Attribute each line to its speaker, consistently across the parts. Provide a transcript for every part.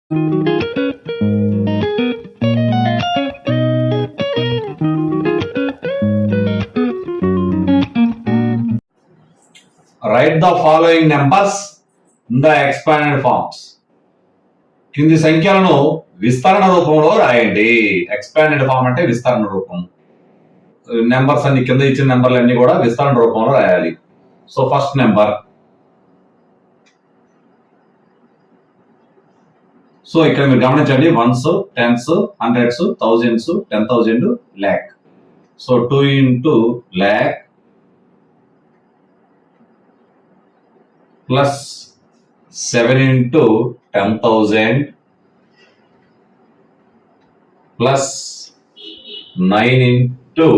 Speaker 1: Write the following numbers in the expanded forms. కింది సంఖ్యలను విస్తరణ రూపంలో రాయండి. ఎక్స్పాండెడ్ ఫామ్ అంటే విస్తరణ రూపం. నెంబర్స్ అన్ని కింద ఇచ్చిన నెంబర్లు అన్ని కూడా విస్తరణ రూపంలో రాయాలి. సో ఫస్ట్ నెంబర్, సో ఇక్కడ మీరు గమనించండి, ones, tens, hundreds, thousands, 10,000, lakh. So 2 into lakh plus 7 into 10,000 plus 9 into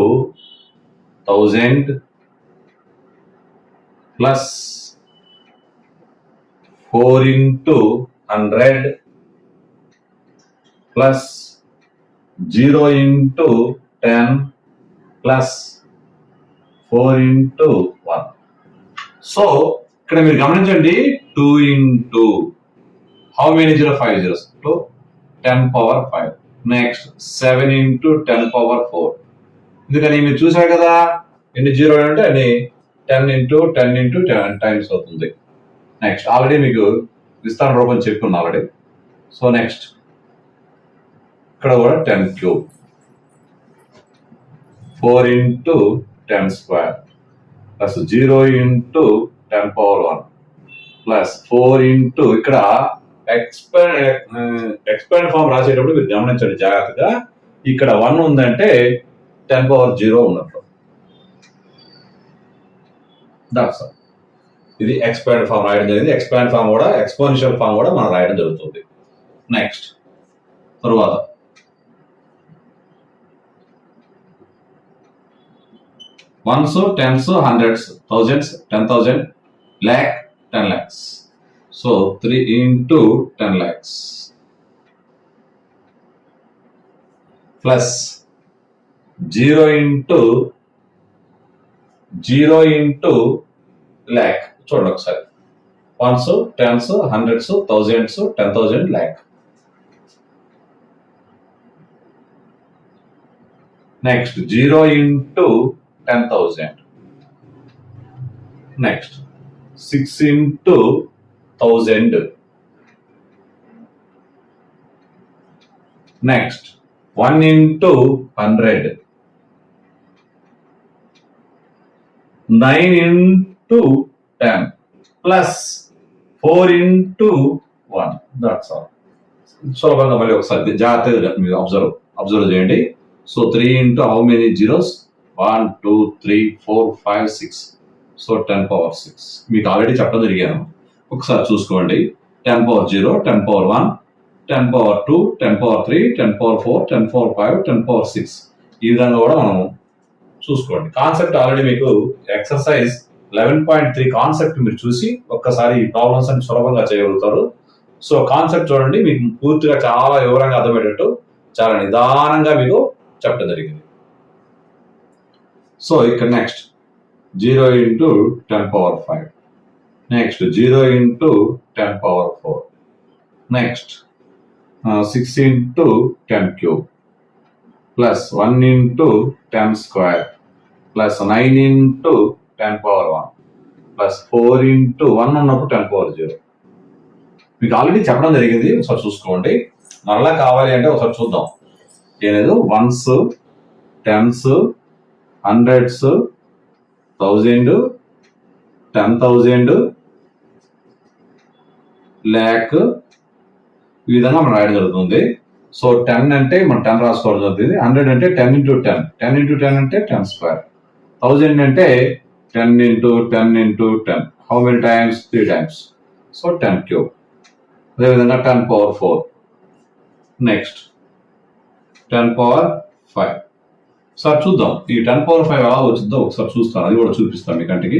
Speaker 1: 1,000 plus 4 into 100 plus 0 into 10 plus 4 into 1. So ఇక్కడ మీరు గమనించండి, 2 into how many 0? 5 zeros to 10 power 5. Next 7 into 10 power 4. ఎందుకని మీరు చూసారు కదా, ఎన్ని జీరో అంటే అని 10 into 10 into 10 టైమ్స్ అవుతుంది. నెక్స్ట్ ఆల్రెడీ మీకు విస్తరణ రూపం చెప్పుకున్నా ఆల్రెడీ. సో నెక్స్ట్ ఇక్కడ కూడా 10 cube, 4 into 10 square plus 0 into 10 power 1 plus 4 into ఇక్కడ ఎక్స్పాండ్ ఫామ్ రాసేటప్పుడు మీరు గమనించండి జాగ్రత్తగా, ఇక్కడ 1 ఉందంటే 10 power 0 ఉన్నట్లు. ఇది ఎక్స్పాండ్ ఫామ్ రాయడం జరిగింది. ఎక్స్పాండ్ ఫామ్ కూడా, ఎక్స్పోనెన్షియల్ ఫామ్ కూడా మనం రాయడం జరుగుతుంది. నెక్స్ట్ తరువాత ones, tens, hundreds, thousands, 10,000, lakh, 10 lakhs. So 3 into 10 lakhs plus 0 into lakh. చూడండి ఒకసారి, ones, tens, hundreds, thousands, 10,000, lakh. Next 0 into 10,000. Next 6 into 1,000. Next 1 into 100. 9 into 10 plus 4 into 1. That's all. సులభంగా మళ్ళీ ఒకసారి జాగ్రత్తగా మీరు అబ్జర్వ్ చేయండి. So 3 into how many zeros? 1, 2, 3, 4, 5, 6. So 10 power 6 మీకు already చెప్పడం జరిగాను, ఒకసారి చూసుకోండి. 10 power 0, 10 power 1, 10 power 2, 10 power 3, 10 power 4, 10 power 5, 10 power 6. ఈ విధంగా కూడా మనం చూసుకోండి. కాన్సెప్ట్ ఆల్రెడీ మీకు ఎక్సర్సైజ్ 11.3 కాన్సెప్ట్ మీరు చూసి ఒక్కసారి ఈ ప్రాబ్లమ్స్ అన్ని సులభంగా చేయగలుగుతారు. సో కాన్సెప్ట్ చూడండి, మీకు పూర్తిగా చాలా వివరంగా అర్థమయ్యేటట్టు చాలా నిదానంగా మీకు చెప్పడం జరిగింది. సో ఇక్కడ next 0 into 10 power 5. Next 0 into 10 power 4. Next 6 into 10 cube plus 1 into 10 square plus 9 into 10 power 1 plus 4 into 1 ఉన్నప్పుడు 10 power 0. మీకు ఆల్రెడీ చెప్పడం జరిగింది, ఒకసారి చూసుకోండి. మరలా కావాలి అంటే ఒకసారి చూద్దాం. ఏనేదో వన్స్, టెన్స్, హండ్రెడ్స్, 1,000, 10,000, lakh ఈ విధంగా మనం రాయడం జరుగుతుంది. సో 10 అంటే మనం 10 రాసుకోవడం జరుగుతుంది. 100 అంటే 10 into 10, 10 into 10 అంటే 10 square, 1,000 అంటే 10 into 10 into 10. How many times? 3 times. So 10 cube. అదేవిధంగా 10 power 4. Next 10 power 5. సార్ చూద్దాం ఈ 10 power 5 ఎలా వచ్చిందో ఒకసారి చూస్తాను, అది కూడా చూపిస్తాను. మీ కంటికి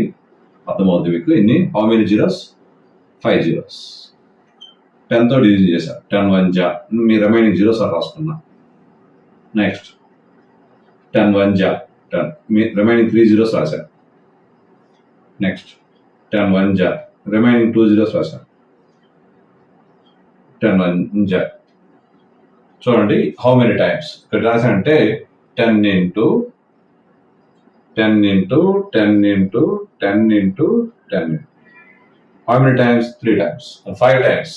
Speaker 1: అర్థమవుతుంది మీకు. ఇన్ని హౌ మెనీ జీరోస్? 5 zeros. 10 తో డివిజన్ చేశారు. 10 1 జా, మీ రిమైనింగ్ జీరోస్ అని రాసుకున్నా. నెక్స్ట్ 10 1 జా 10, మీ రిమైనింగ్ 3 zeros రాశాను. నెక్స్ట్ 10 1 జా, రిమైనింగ్ 2 zeros రాశాను. 10 ఉంచారు. చూడండి హౌ మెనీ టైమ్స్ ఇక్కడ రాశానంటే 10 into 10 into 10 into 10 into 10 into how many times? 3 times. 5 times.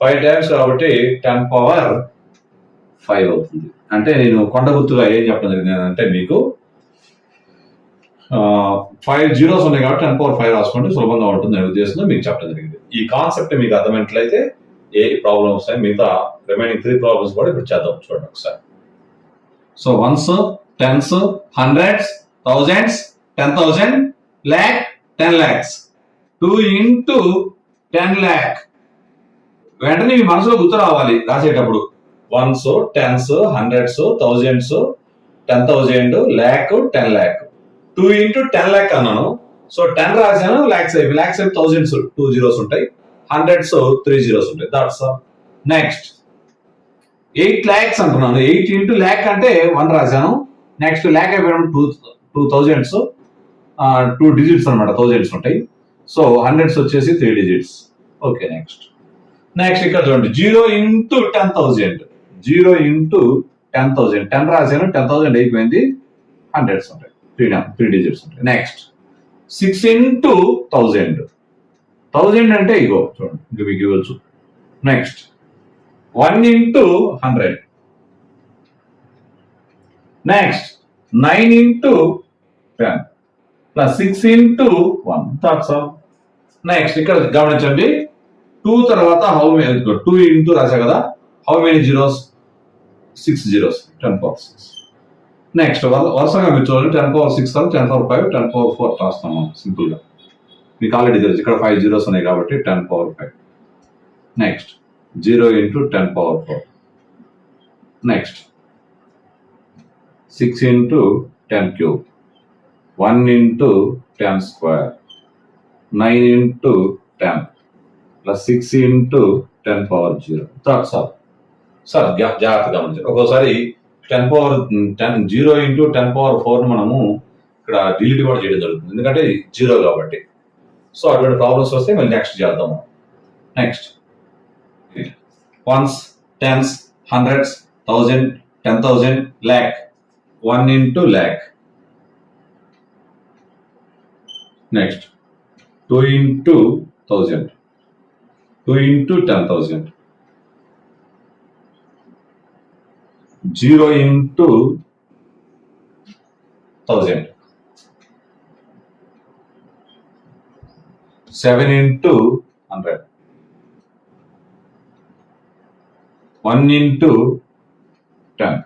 Speaker 1: 5 times కాబట్టి 10 power 5 అవుతుంది. అంటే నేను కొండ గుర్తుగా ఏం చెప్పడం జరిగింది అంటే మీకు 5 zeros ఉన్నాయి కాబట్టి 10 power 5 రాసుకోండి, సులభంగా ఉంటుంది అనే ఉద్దేశంతో మీకు చెప్పడం జరిగింది. ఈ కాన్సెప్ట్ మీకు అర్థమైనట్లయితే ఏ ప్రాబ్లమ్ వస్తాయి మిగతా రిమైనింగ్ 3 ప్రాబ్లమ్స్ కూడా ఇప్పుడు చేద్దాం. చూడండి ఒకసారి. So ones, tens, hundreds, thousands, 10,000, lakh, 10 lakhs. 2 into 10 lakh. వెంటనే మీ మనసులో గుర్తు రావాలి రాసేటప్పుడు. Ones, tens, hundreds, thousands, 10,000, lakh, 10 lakh. 2 into 10 lakh అన్నాను. సో 10 రాశాను, లాక్స్ అయిపోయి. లాక్స్ అయిపోయి థౌజండ్స్ 2 zeros ఉంటాయి, హండ్రెడ్స్ 3 zeros ఉంటాయి. దాట్స్ నెక్స్ట్ 8 lakhs అంటున్నాను. 8 into lakh అంటే 1 రాశాను. నెక్స్ట్ ల్యాక్ అయిపోయినప్పుడు 2 thousands, 2 digits అనమాట, థౌజండ్స్ ఉంటాయి. సో హండ్రెడ్స్ వచ్చేసి 3 digits. ఓకే నెక్స్ట్ ఇక్కడ చూడండి 0 into 10,000. 0 into 10,000. 10 రాశాను, 10,000 అయిపోయింది, హండ్రెడ్స్ ఉంటాయి, 3 digits ఉంటాయి. Next 6 into 1000. 1000 అంటే ఇగో చూడండి, ఇంక మీకు ఇవ్వచ్చు. Next 1 into 100. Next 9 into 10 plus 6 into 1. That's all. Next ఇక్కడ గమనించండి, 2 తర్వాత హౌ మెనీ, 2 into రాసా కదా, how many zeros? 6 zeros, 10 power 6. Next వరుసగా మీరు చూడండి, 10 power 6, 10 power 5, 10 power 4 రాస్తాం మనం సింపుల్ గా. మీకు ఆల్రెడీ తెలుసు ఇక్కడ 5 zeros ఉన్నాయి కాబట్టి 10 power 5. Next 0 into 10 power 4. Next 6 into 10 cube. 1 into 10 square. 9 into 10 plus 6 into 10 power 0. That's all. Sir జాగ్రత్తగా గమనించారు. ఒక్కోసారి 10 power 10 0 into 10 power 4 మనము ఇక్కడ డిలీట్ కూడా చేయడం జరుగుతుంది, ఎందుకంటే 0 కాబట్టి. సో అటువంటి ప్రాబ్లమ్స్ వస్తే మళ్ళీ నెక్స్ట్ చేద్దాము. Next ones, tens, hundreds, 1000, 10,000, lakh. 1 into lakh. Next 2 into 1000. 2 into 10,000. 0 into 1000. 7 into 100. 1 into 10.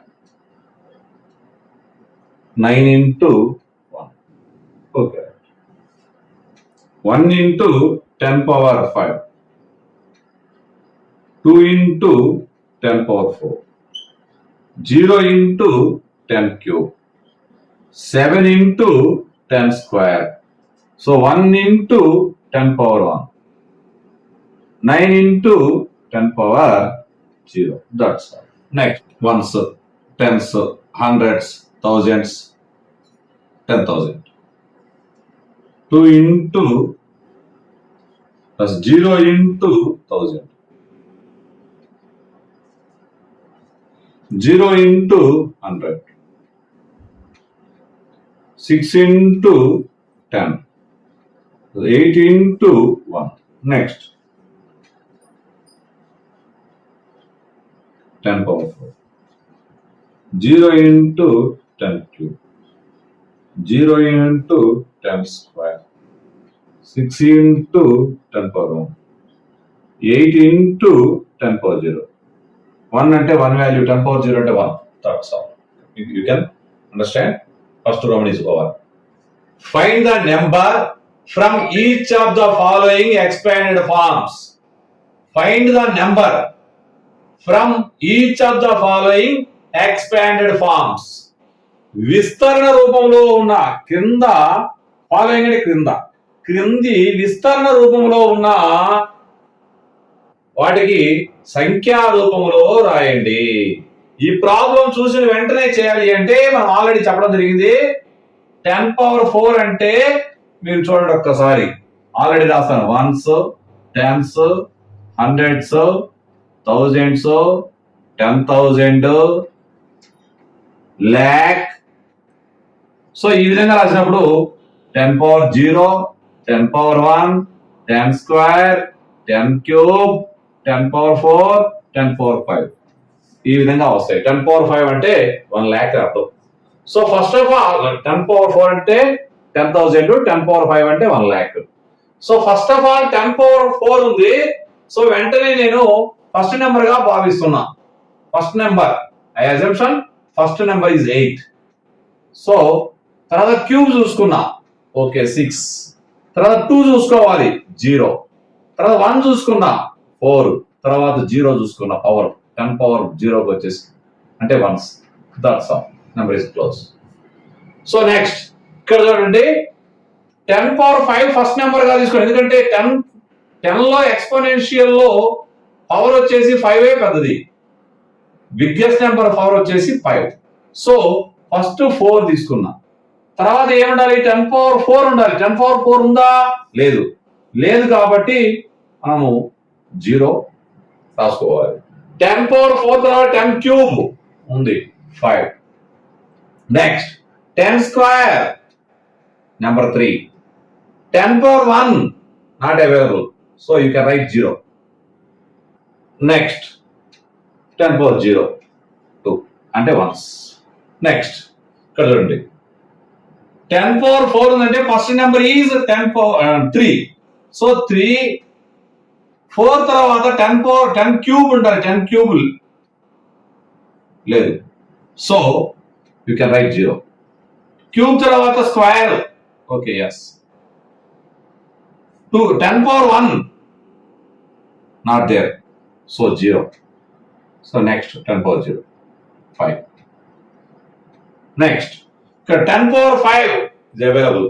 Speaker 1: 9 into 1. Okay. 1 into 10 power 5. 2 into 10 power 4. 0 into 10 cube. 7 into 10 square. So 1 into 10 power 1. 9 into 10 power 0. That's all. Next, ones, tens, hundreds, thousands, 10,000. 2 into plus 0 into 1000. 0 into 100. 6 into 10. 8 into 1. Next. 10 power 4. 0 into 10 cube. 0 into 10 square. 6 into 10 power 1. 8 into 10 power 0. 1 అంటే 1 value, 10 power 0 అంటే 1. That's all. You can understand? First Roman is over. Find the number from each of the following expanded forms. Find the number from each of the following expanded forms. విస్తరణ రూపంలో ఉన్న క్రింద, following అంటే క్రింది విస్తరణ రూపంలో ఉన్న వాటికి సంఖ్యా రూపంలో రాయండి. ఈ ప్రాబ్లం చూసిన వెంటనే చేయాలి అంటే మనం ఆల్రెడీ చెప్పడం జరిగింది. 10 power 4 అంటే మీరు చూడండి ఒక్కసారి, ఆల్రెడీ రాస్తాను. Ones, tens, hundreds, thousands, 10,000, lakh. So ఈ విధంగా రాసినప్పుడు 10 power 0, 10 power 1, 10 square, 10 cube, 10 power 4, 10 power 5 ఈ విధంగా వస్తాయి. 10 పవర్ 5 అంటే 1 lakh అర్థం. So first of all 10 power 4 అంటే 10,000, 10 పవర్ 5 అంటే 1 lakh. So first of all 10 power 4 ఉంది. సో వెంటనే నేను ఫస్ట్ నెంబర్ గా భావిస్తున్నా. First number I assumption first number is 8. So తర్వాత క్యూబ్ చూసుకున్నా, ఓకే 6. తర్వాత 2 చూసుకోవాలి 0. తర్వాత 1 చూసుకున్నా 4. తర్వాత 0 చూసుకున్నా పవర్ 10 పవర్ 0కి వచ్చేసి అంటే once. That's all, number is close. So next ఇక్కడ చూడండి 10 పవర్ 5 ఫస్ట్ నెంబర్ గా తీసుకోండి. ఎందుకంటే 10 లో ఎక్స్పోనెన్షియల్ లో పవర్ వచ్చేసి 5 పెద్దది. బిగ్గెస్ట్ నెంబర్ పవర్ వచ్చేసి 5. సో ఫస్ట్ 4 తీసుకున్నా. తర్వాత ఏముండాలి? 10 పవర్ 4 ఉండాలి. 10 పవర్ 4 ఉందా? లేదు. లేదు కాబట్టి మనము 0 రాసుకోవాలి. 10 పవర్ 4 తర్వాత 10 క్యూబ్ ఉంది 5. Next 10 square number 3. 10 power 1 not available. So you can write 0. Next 10 power 0, 2 అంటే వన్స్. నెక్స్ట్ ఇక్కడ చూడండి 10 పవర్ 4 ఉందంటే first number is 10 power 3. So 3, 4 తర్వాత 10 పవర్ 10 క్యూబ్ ఉండాలి. 10 క్యూబుల్ లేదు. So you can write 0. Cube తర్వాత square, okay yes. 10 power 1 not there. So 0. So next 10 power 0, 5. Next ఇక్కడ 10 power 5 is available.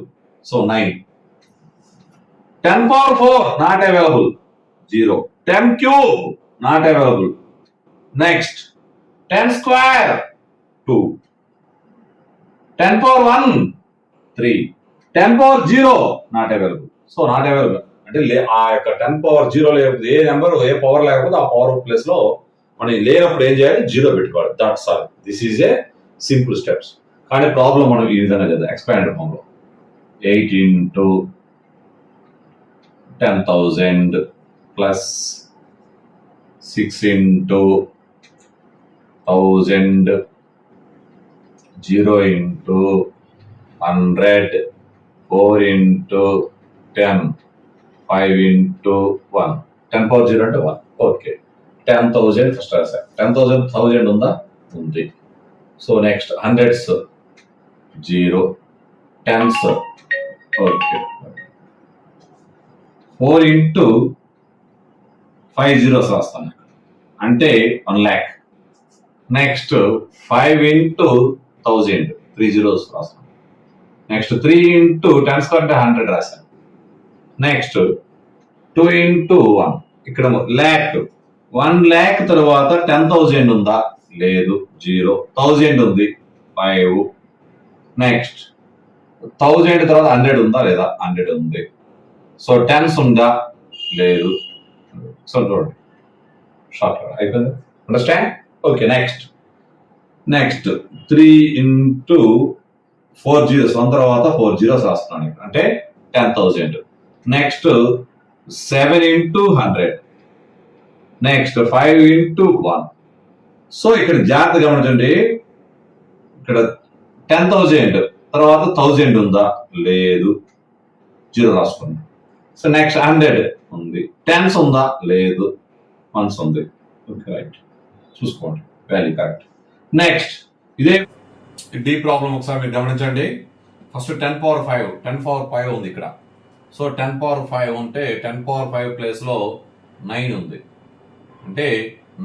Speaker 1: So 9. 10 power 4 not available. 0. 10 cube not available. Next 10 square 2. 10 power 1 3. 10 power 0 not available. So not available. అంటే ఆ యొక్క 10 power 0 లేకపోతే ఏ number ఏ power లేకపోతే ఆ power place లో మనం లేనప్పుడు ఏం చేయాలి? 0 పెట్టుకోవాలి. That's all. This is A simple steps. కానీ ప్రాబ్లం మనం ఈ విధంగా చేద్దాం ఎక్స్పాండెడ్ ఫామ్ లో. 8 into 10,000 plus 6 into 1,000, 0 into 100, 4 into 10, 5 into 1. 10 power 0 అంటే 1. ఓకే 10,000 ఫస్ట్ రాసా. 10,000 ఉందా? ఉంది. So next hundreds 0, tens okay 4 into 5 zeros రాస్తాను అంటే 1 lakh. నెక్స్ట్ 5 into 1,000, 3 zeros రాస్తాను. నెక్స్ట్ 3 into 10 square అంటే 100 రాశాను. నెక్స్ట్ 2 into 1 ఇక్కడ lakh. 1 lakh తర్వాత 10,000 ఉందా? లేదు. 0. 1000 ఉంది 5. నెక్స్ట్ 1000 తర్వాత 100 ఉందా? లేదా. 100 ఉంది. సో 10s ఉందా? లేదు. సో చూడండి షార్ట్ అయిపోయింది. Understand? Okay next 3 into 4 zeros 1 తర్వాత 4 zeros రాస్తున్నాను అంటే 10,000. Next 7 into 100. Next 5 into 1. So ఇక్కడ జాగ్రత్త గమనించండి. ఇక్కడ 10,000 తర్వాత 1000 ఉందా? లేదు. 0 రాసుకున్నాం. సో నెక్స్ట్ 100 ఉంది. 10s ఉందా? లేదు. 1s ఉంది. ఓకే రైట్ చూసుకోండి వాల్యూ కరెక్ట్. నెక్స్ట్ ఇదే డీ ప్రాబ్లం ఒకసారి మీరు గమనించండి. ఫస్ట్ 10 పవర్ 5 ఉంది ఇక్కడ. సో 10 పవర్ 5 ఉంటే 10 పవర్ 5 ప్లేస్ లో 9 ఉంది. అంటే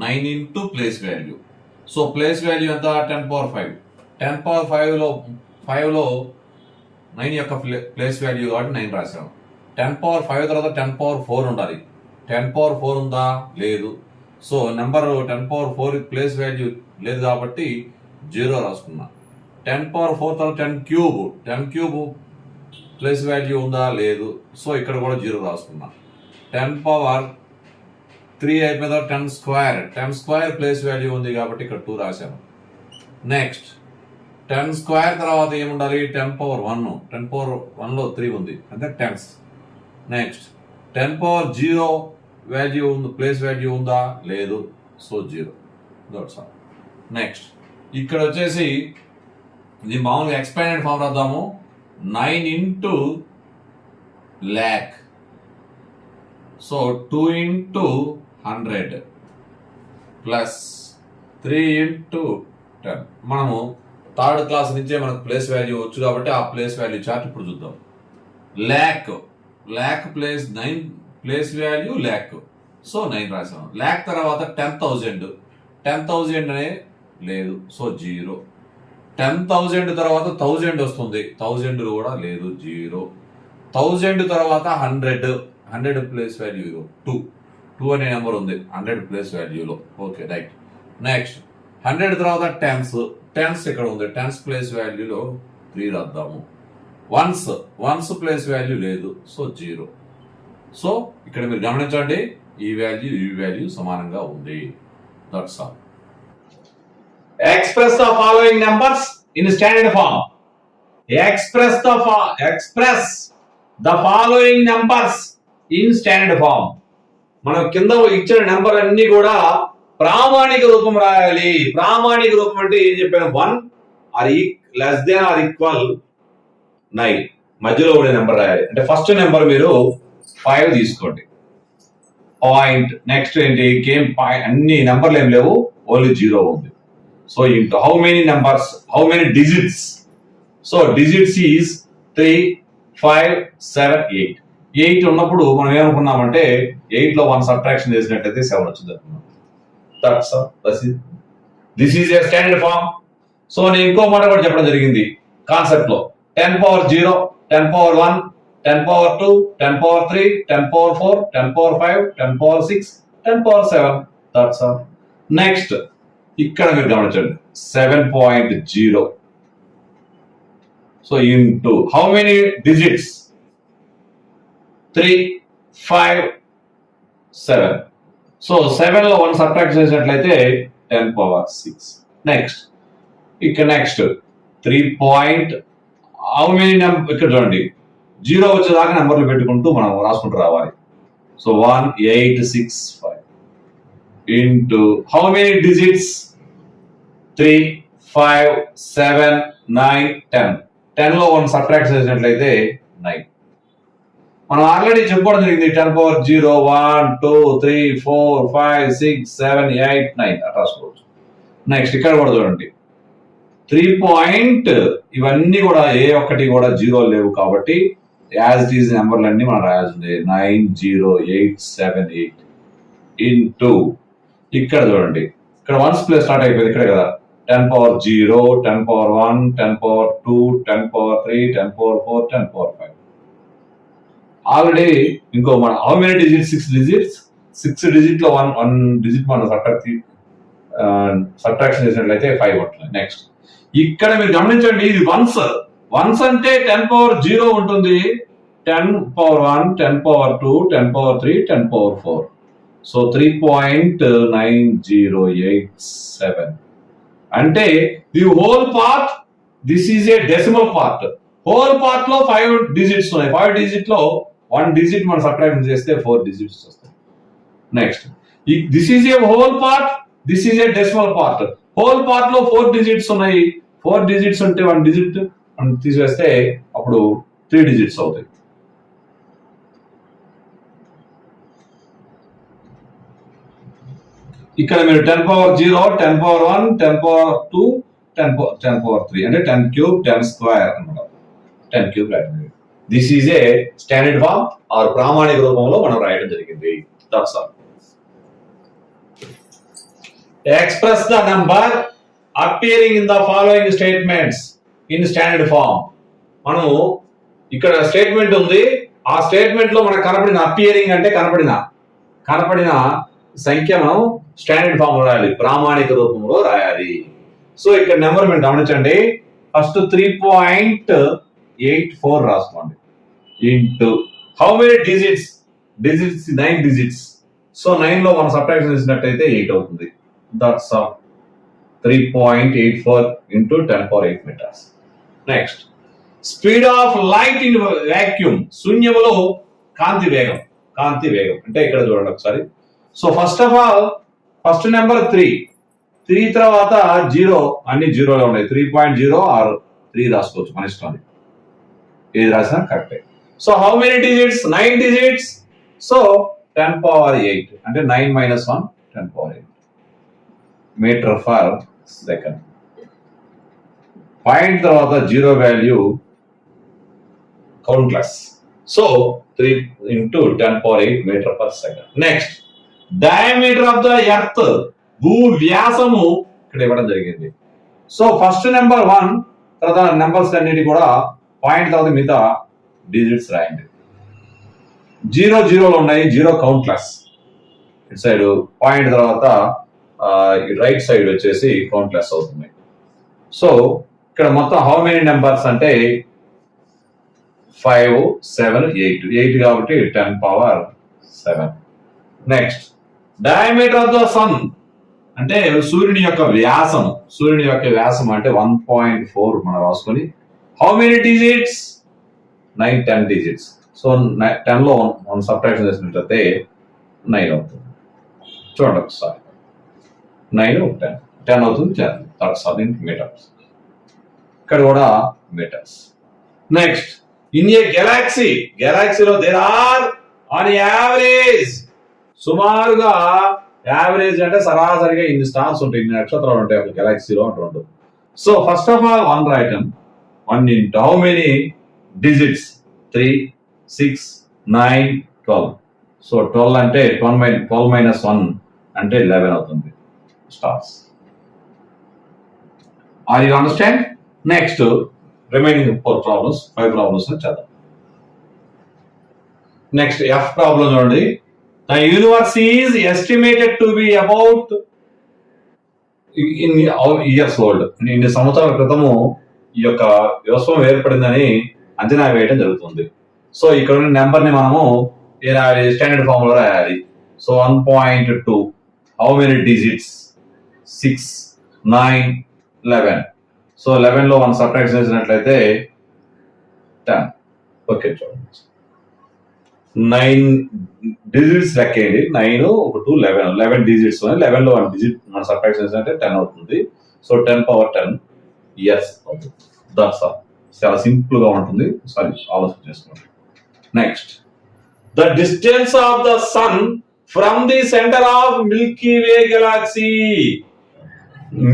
Speaker 1: 9 into place value. So place value ఎంత? 10 పవర్ 5. 10 పవర్ 5 లో 9 యొక్క ప్లేస్ వాల్యూ కాబట్టి 9 రాసాము. 10 పవర్ 5 తర్వాత 10 పవర్ 4 ఉండాలి. 10 పవర్ 4 ఉందా? లేదు. So number 10 power 4 place value లేదు కాబట్టి 0 రాసుకున్నా. 10 పవర్ 4 తర్వాత 10 క్యూబ్ ప్లేస్ వాల్యూ ఉందా? లేదు. సో ఇక్కడ కూడా 0 రాసుకున్నా. 10 పవర్ 3 అయిపోయిన తర్వాత 10 స్క్వేర్, 10 స్క్వేర్ ప్లేస్ వాల్యూ ఉంది కాబట్టి ఇక్కడ 2 రాశాను. నెక్స్ట్ 10 స్క్వేర్ తర్వాత ఏముండాలి, 10 పవర్ 1, 10 పవర్ 1లో 3 ఉంది అంటే 10s. నెక్స్ట్ 10 పవర్ 0 వాల్యూ ఉంది, ప్లేస్ వాల్యూ ఉందా, లేదు, సో 0. That's all. నెక్స్ట్ ఇక్కడ వచ్చేసి ఇది మామూలుగా ఎక్స్పాండెడ్ ఫామ్ రాద్దాము. 9 into lakh, so 2 into 100 plus 3 into 10. మనము థర్డ్ క్లాస్ నుంచే మనకు ప్లేస్ వాల్యూ వచ్చు కాబట్టి ఆ ప్లేస్ వాల్యూ చార్ట్ ఇప్పుడు చూద్దాం. Lakh place 9 place value lakh, so 9 రాసాం. ల్యాక్ తర్వాత 10,000 అనే లేదు, సో 0. 10,000 తర్వాత 1000 వస్తుంది, 1000 కూడా లేదు, 0. 1000 తర్వాత 100 ప్లేస్ వాల్యూ 2 అనే నెంబర్ ఉంది 100 ప్లేస్ వాల్యూలో. Okay, right. నెక్స్ట్ 100 తర్వాత టెన్స్ ఇక్కడ ఉంది, 10s ప్లేస్ వాల్యూలో 3 రాద్దాము. వన్స్ ప్లేస్ వాల్యూ లేదు, సో 0. సో ఇక్కడ మీరు గమనించండి, ఈ వాల్యూ సమానంగా ఉంది. That's all. Express the following numbers in standard form. Express the following numbers in standard form. మనం కింద ఇచ్చిన నెంబర్ అన్ని కూడా ప్రామాణిక రూపం రాయాలి. ప్రామాణిక రూపం అంటే ఏం చెప్పాను, 1 or less than or equal 9 మధ్యలో ఉండే నెంబర్ రాయాలి. అంటే ఫస్ట్ నెంబర్ మీరు 5 తీసుకోండి, పాయింట్. నెక్స్ట్ ఏంటి, గేమ్ పాయింట్, అన్ని నెంబర్లు ఏం లేవు, ఓన్లీ 0 ఉంది. So into how many numbers, how many digits? So digits is 3, 5, 7, 8. 8 ఉన్నప్పుడు మనం ఏమనుకున్నామంటే 8 లో 1 సబ్ట్రాక్షన్ చేసినట్లయితే 7 వచ్చింది అనుకున్నాం. That's all. This is a standard form. So నేను ఇంకో మాట కూడా చెప్పడం జరిగింది కాన్సెప్ట్ లో. 10 power 0, 10 power 1, 10 power 2, 10 power 3, 10 power 4, 10 power 5, 10 power 6, 10 power 7. That's all. Next ఇక్కడ మీరు గమనించండి 7.0. So into how many digits, 3, 5, 7. So 7 లో 1 సబ్ట్రాక్ట్ చేసినట్లయితే 10 power 6. Next 3 point how many number, ఇక్కడ చూడండి 0 వచ్చేదాకా నెంబర్లు పెట్టుకుంటూ మనం రాసుకుంటూ రావాలి. So 1, 8, 6, 5 into how many digits, 3, 5, 7, 9, 10. 10 లో 1 సబ్ట్రాక్ట్ చేసినట్లయితే 9. మనం ఆల్రెడీ చెప్పుకోవడం జరిగింది 10 పవర్ 0, 1, 2, 3, 4, 5, 6, 7, 8, 9 అట్లా రాసుకోవచ్చు. నెక్స్ట్ ఇక్కడ కూడా చూడండి 3 పాయింట్, ఇవన్నీ కూడా ఏ ఒక్కటి కూడా 0 లేవు కాబట్టి యాజ్ ఇట్ ఈజ్ నెంబర్లన్నీ మనం రాయాల్సింది 90878 ఇంటూ ఇక్కడ చూడండి ఇక్కడ 1s ప్లేస్ స్టార్ట్ అయిపోయింది ఇక్కడ కదా, 10 power 0, 10 power 1, 10 power 2, 10 power 3, 10 power 4, 10 power 5. Already ఇంకో మన how many digits, 6 digits. 6 digit లో 1 డిజిట్ మనం సబ్ట్రాక్షన్ చేసినట్లయితే 5 ఉంటుంది. నెక్స్ట్ ఇక్కడ మీరు గమనించండి, ఇది వన్స్ అంటే 10 పవర్ 0 ఉంటుంది, 10 power 1, 10 power 2, 10 power 3, 10 power 4. So 3.9087 అంటే the whole part, this is A decimal part. Whole part లో 5 డిజిట్స్ ఉన్నాయి. 5 డిజిట్ లో 1 డిజిట్ మనం సబ్ట్రాక్షన్ చేస్తే 4 డిజిట్స్ వస్తాయి. Next this is A whole part, this is A decimal part. Whole part లో 4 digits ఉన్నాయి. 4 digits ఉంటే 1 డిజిట్ మనం తీసివేస్తే అప్పుడు 3 డిజిట్స్ అవుతాయి. ఇక్కడ మీరు 10 పవర్ 0, 10 పవర్ 1, 10 పవర్ 2, 10 పవర్ 3 అంటే 10 క్యూబ్ 10 స్క్వేర్ అన్నమాట. 10 క్యూబ్ రాయడం. This is a standard form or ప్రామాణిక రూపంలో మనం రాయడం జరిగింది. That's all. Express the number appearing in the following statements in standard form. మనము ఇక్కడ స్టేట్మెంట్ ఉంది, ఆ స్టేట్మెంట్ లో మనకు కనపడిన అపియరింగ్ అంటే కనపడిన సంఖ్య మనం స్టాండర్డ్ ఫామ్ రాయాలి, ప్రామాణిక రూపంలో రాయాలి. సో ఇక్కడ నెంబర్ మీరు గమనించండి, ఫస్ట్ 3.84 రాసుకోండి into how many digits, 9 digits. So 9 లో మనం సబ్ట్రాక్షన్ చేసినట్టయితే 8 అవుతుంది. That's 3.84 into 10 power 8 meters. Next speed of light in vacuum, శూన్యములో కాంతి వేగం అంటే ఇక్కడ చూడండి ఒకసారి. So first of all first number 3 తర్వాత 0, అన్ని జీరోలో ఉన్నాయి. 3.0 ఆర్ 3 రాసుకోవచ్చు మన ఇష్టం, ఏది రాసినా కరెక్టే. So how many digits? 9 digits. So 10 power 8 అంటే 9 minus 1 10 power 8 metre for second. Point తర్వాత 0 value countless. So 3 into 10 power 8 metre per second. Next diameter of the earth, భూ వ్యాసము ఇక్కడ ఇవ్వడం జరిగింది. సో ఫస్ట్ నెంబర్ 1 తర్వాత నెంబర్స్ అన్నిటి కూడా పాయింట్ తర్వాత మిగతా డిజిట్స్ రాయండి. 0 0లో ఉన్నాయి, 0 కౌంట్లెస్. ఇటు సైడ్ పాయింట్ తర్వాత రైట్ సైడ్ వచ్చేసి కౌంట్లెస్ అవుతుంది. సో ఇక్కడ మొత్తం హౌ మెనీ నెంబర్స్ అంటే 5 7 8 కాబట్టి 10 power 7. Next diameter of the sun అంటే సూర్యుని యొక్క వ్యాసం అంటే 1.4 మనం రాసుకొని how many digits? 9 10 digits. So 10 లో 1 సబ్ట్రాక్షన్ చేసినట్లయితే 9 అవుతుంది. చూడండి ఒకసారి, 9 10 అవుతుంది. 10 మీటర్స్, ఇక్కడ కూడా మీటర్స్. నెక్స్ట్ ఇన్ ఏ గెలాక్సీలో దేర్ ఆర్ ఆన్ యావరేజ్, సుమారుగా యావరేజ్ అంటే సరాసరిగా ఇన్ని స్టార్స్ ఉంటాయి, ఇన్ని నక్షత్రాలు ఉంటాయి ఒక గెలాక్సీలో అంటుంటారు. సో ఫస్ట్ ఆఫ్ ఆల్ 1 రాయటం, 1 into how many digits? 3 6 9 12. So 12 అంటే 12 minus 1 అంటే 11 అవుతుంది stars. Are you understand? Next remaining 5 problems చేద్దాం. నెక్స్ట్ ఎఫ్ ప్రాబ్లం చూడండి. The universe is estimated to be about in years old. ఇన్ని సంవత్సరాల క్రితము ఈ యొక్క విశ్వం ఏర్పడిందని అంచనా వేయడం జరుగుతుంది. సో ఇక్కడ ఉన్న నెంబర్ ని మనము స్టాండర్డ్ ఫామ్ లో రాయాలి. So 1.2 how many digits? 6 9 11. So 11 లో 1 సబ్ట్రాక్ట్ చేసినట్లయితే 10. ఓకే చూడండి, 9 డిజిట్స్ లెక్కేయండి. 9 1 2 11 డిజిట్స్. 11 లో 1 డిజిట్ మనం సబ్ట్రాక్ట్ చేసినట్టే 10 అవుతుంది. సో 10 power 10 ఇయర్స్ అవుతుంది. That's all. చాలా సింపుల్ గా ఉంటుంది, సారీ ఆలోచన చేసుకోండి. Next the distance of the sun from the centre of Milky Way galaxy.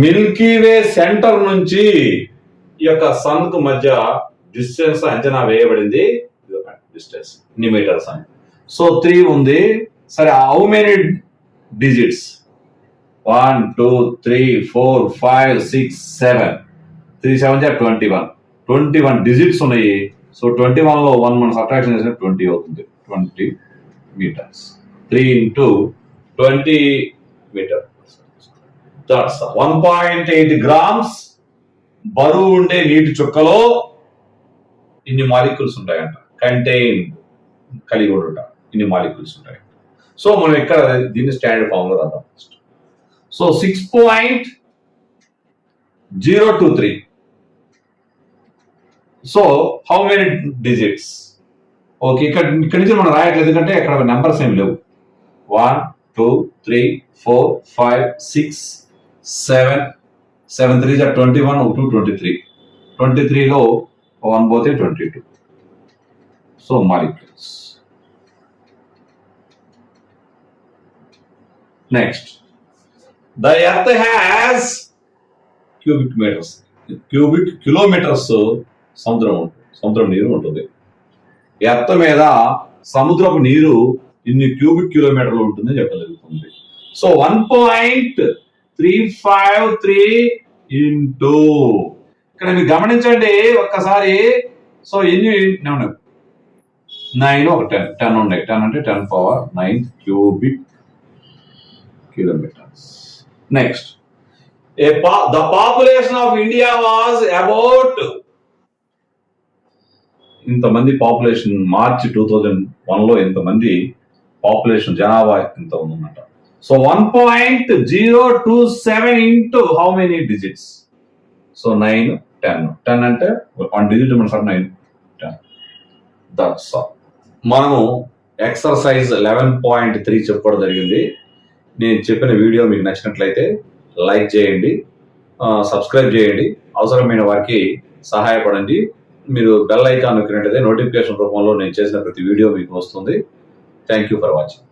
Speaker 1: Milky Way centre నుంచి ఈ యొక్క సన్ కు మధ్య డిస్టెన్స్ అంచనా వేయబడింది. డిస్టెన్స్ ఇన్ని మీటర్స్ అని. సో 3 ఉంది. సరే హౌ మెనీ డిజిట్స్? 1 2 3 4 5 6 7. 3 7 21 డిజిట్స్ ఉన్నాయి. సో 21 లో 1 మనం సబ్ట్రాక్షన్ చేసిన 20 అవుతుంది. 20 metres. 3 into 20 metre. That's 1.8 grams బరువు ఉండే నీటి చుక్కలో ఇన్ని మాలిక్యూల్స్ ఉంటాయంట. కంటైన్ కలిగి ఉండుట ఇన్ని మాలిక్యూల్స్ ఉంటాయి. సో మనం ఇక్కడ దీన్ని స్టాండర్డ్ ఫామ్ లో రాద్దాం. So 6.023. So how many digits? Okay, ఇక్కడ నుంచి మనం రాయట్లేదు ఎందుకంటే ఇక్కడ నెంబర్స్ ఏమి లేవు. 1 2 3 4 5 6 7 7 3 21 2 23. 23 లో 1 పోతే 22. So molecules. Next the earth has cubic kilometres సముద్రం నీరు ఉంటుంది. ఎర్త్ మీద సముద్రపు నీరు ఇన్ని క్యూబిక్ కిలోమీటర్లు ఉంటుందని చెప్పడం జరుగుతుంది. సో 1.353 into ఇక్కడ మీరు గమనించండి ఒక్కసారి. సో ఎన్ని 9 ఒక 10 ఉన్నాయి. 10 అంటే 10 power 9 cubic kilometres. Next the population of India was about ఇంతమంది పాపులేషన్. మార్చి 2001 లో ఇంతమంది పాపులేషన్ జనాభా ఎంత ఉందన్నమాట. So 1.027 into how many digits? So 9, 10 అంటే 1 డిజిట్ మన 9, 10. That's all. మనము ఎక్సర్సైజ్ 11.3 చెప్పుకోవడం జరిగింది. నేను చెప్పిన వీడియో మీకు నచ్చినట్లయితే లైక్ చేయండి, సబ్స్క్రైబ్ చేయండి, అవసరమైన వారికి సహాయపడండి. మీరు బెల్ ఐకాన్ నొక్కినట్లయితే నోటిఫికేషన్ రూపంలో నేను చేసిన ప్రతి వీడియో మీకు వస్తుంది. Thank you for watching.